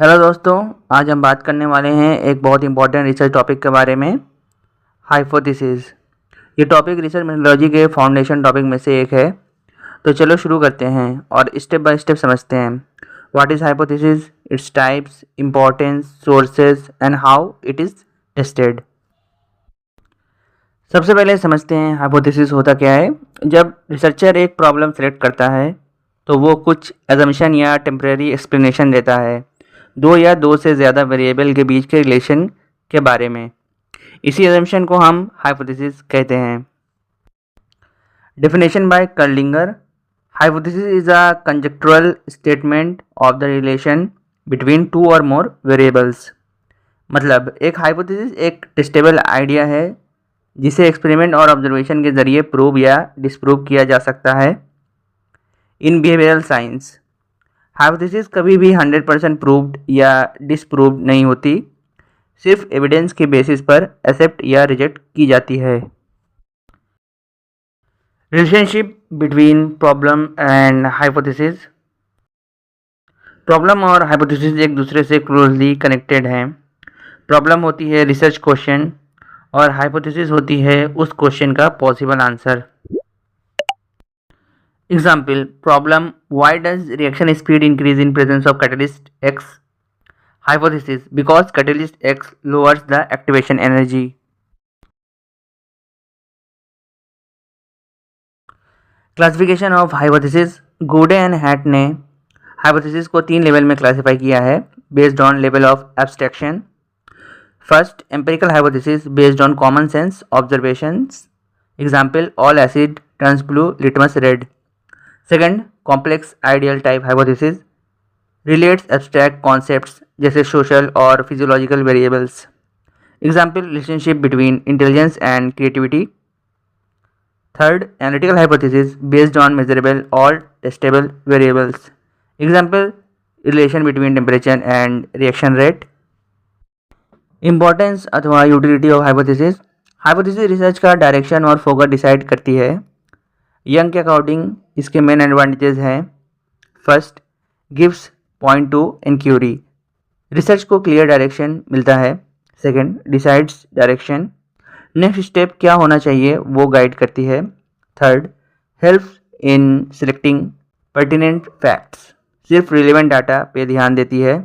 Hello दोस्तों, आज हम बात करने वाले हैं एक बहुत इंपॉर्टेंट रिसर्च टॉपिक के बारे में, हाइपोथेसिस। ये टॉपिक रिसर्च मेथोडोलॉजी के फाउंडेशन टॉपिक में से एक है। तो चलो शुरू करते हैं और स्टेप बाय स्टेप समझते हैं। What is hypothesis, its types, importance, sources and how it is tested. सबसे पहले समझते हैं हाइपोथेसिस होता क्या है। जब रिसर्चर एक प्रॉब्लम सेलेक्ट करता है तो वो कुछ एजम्पशन या टेम्परेरी एक्सप्लेनेशन देता है दो या दो से ज़्यादा वेरिएबल के बीच के रिलेशन के बारे में। इसी एजम्पशन को हम हाइपोथेसिस कहते हैं। Definition by Kerlinger, hypothesis is a conjectural statement of the relation between two और मोर वेरिएबल्स। मतलब एक हाइपोथेसिस एक टेस्टेबल आइडिया है जिसे एक्सपेरिमेंट और ऑब्जर्वेशन के ज़रिए प्रूव या डिसप्रूव किया जा सकता है। इन बिहेवियरल साइंस, हाइपोथेसिस कभी भी 100% प्रूव्ड या डिसप्रूव्ड नहीं होती, सिर्फ एविडेंस के बेसिस पर एक्सेप्ट या रिजेक्ट की जाती है। Relationship between problem and hypothesis, problem और हाइपोथेसिस एक दूसरे से क्लोजली कनेक्टेड हैं। प्रॉब्लम होती है रिसर्च क्वेश्चन और हाइपोथेसिस होती है उस क्वेश्चन का possible answer. Example, problem, why does reaction speed increase in presence of catalyst x. Hypothesis, because catalyst X lowers the activation energy. Classification of hypothesis, गुडे and hat ने hypothesis को 3 level में classify किया है based on level of abstraction. First, empirical hypothesis based on common sense observations. Example, all asset turns blue, litmus red. Second, complex ideal type hypothesis relates abstract concepts जैसे social और physiological variables. Example, relationship between intelligence and creativity. Third, analytical hypothesis based on measurable और testable variables. Example, relation between temperature and reaction rate. Importance अथवा utility of hypothesis, hypothesis research का direction और focus decide करती है। Young के according इसके main advantages हैं। First, gives point to inquiry, research को क्लियर डायरेक्शन मिलता है। Second, decides direction, next step क्या होना चाहिए वो गाइड करती है। Third, helps in selecting pertinent facts, सिर्फ रिलेवेंट डाटा पे ध्यान देती है।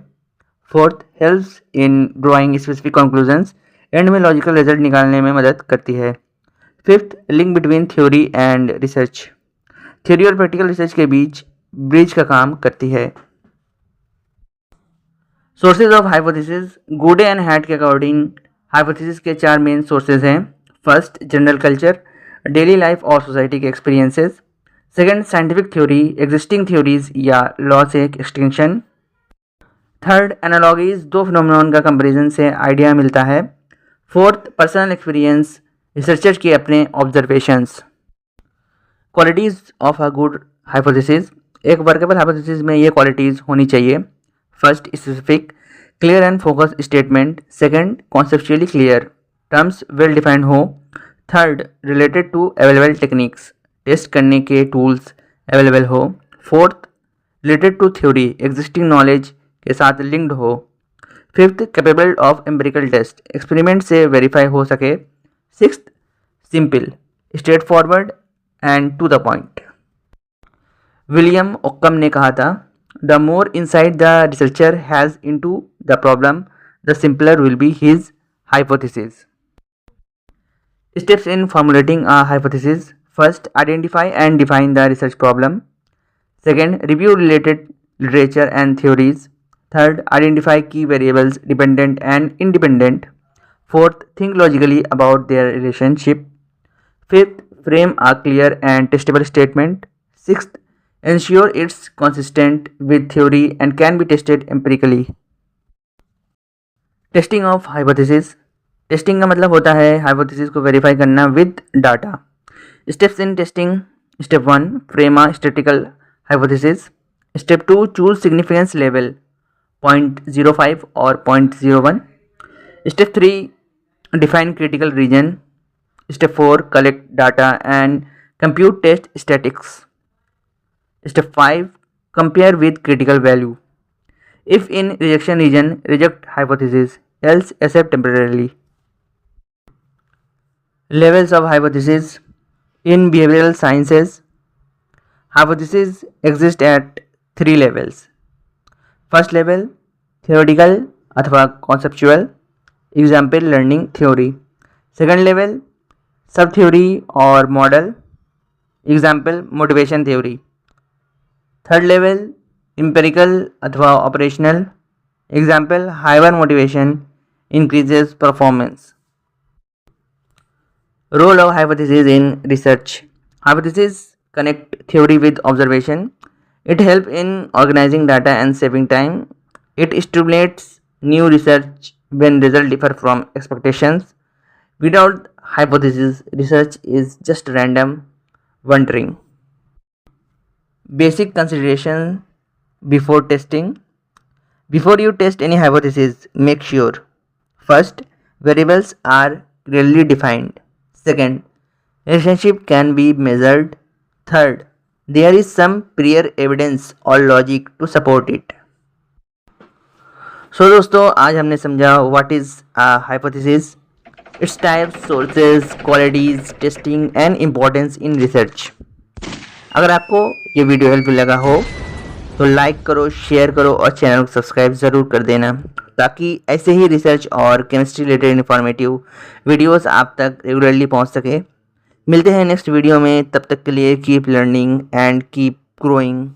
Fourth, helps in drawing specific conclusions, and में लॉजिकल रिजल्ट निकालने में मदद करती है। Fifth, link between theory and research, theory और प्रैक्टिकल रिसर्च के बीच ब्रिज का काम करती है। सोर्सेज ऑफ हाइपोथेसिस, गुडे एंड हैट के अकॉर्डिंग हाइपोथेसिस के 4 मेन सोर्सेज हैं। First, general culture, daily life और सोसाइटी के experiences. Second, scientific theory, existing theories या लॉ से एक्सटेंशन। थर्ड, एनालॉजीज, दो फिनोमेनन का कंपैरिजन से आइडिया मिलता है। फोर्थ, पर्सनल एक्सपीरियंस, रिसर्चर्स के अपने observations. Qualities of a good hypothesis, एक वर्केबल हाइपोथेसिस में ये क्वालिटीज़ होनी चाहिए। First, specific, clear and focus statement. Second, conceptually clear, terms well defined हो। Third, related to available techniques, test करने के टूल्स अवेलेबल हो। Fourth, related to theory, existing knowledge के साथ लिंक्ड हो। Fifth, capable of empirical test, experiment से verify हो सके। Sixth, simple, straightforward and to the point. William Occam ने कहा था, the more insight the researcher has into the problem, the simpler will be his hypothesis. Steps in formulating a hypothesis, first, identify and define the research problem. Second, review related literature and theories. Third, identify key variables dependent and independent. Fourth, think logically about their relationship. Fifth, frame a clear and testable statement. Sixth, ensure it's consistent with theory and can be tested empirically. Testing of hypothesis, testing का मतलब होता है hypothesis को verify करना with data. Steps in testing, step 1, frame a statistical hypothesis. Step 2, choose significance level 0.05 और 0.01। Step 3, define critical reason. Step 4, collect data and compute test statistics. Step 5, compare with critical value. If in rejection region, reject hypothesis, else accept temporarily. Levels of hypothesis. In behavioral sciences, hypotheses exist at 3 levels. First level, theoretical अथवा conceptual, example learning theory. Second level, सब theory और model, example motivation theory. Third level, empirical अथवा operational, example hyper motivation increases performance. Role of hypothesis in research. Hypotheses connect theory with observation. It helps in organizing data and saving time. It stimulates new research when results differ from expectations. Without hypothesis, research is just random wondering. Basic consideration before testing. Before you test any hypothesis, make sure: first, variables are clearly defined. Second, relationship can be measured. Third, there is some prior evidence or logic to support it. So दोस्तों, आज हमने समझा what is a hypothesis, its types, sources, qualities, testing and importance in research. अगर आपको ये video helpful लगा हो तो लाइक करो, शेयर करो और चैनल को सब्सक्राइब ज़रूर कर देना, ताकि ऐसे ही रिसर्च और केमिस्ट्री रिलेटेड इन्फॉर्मेटिव वीडियोस आप तक रेगुलरली पहुंच सके। मिलते हैं नेक्स्ट वीडियो में, तब तक के लिए keep learning and keep growing.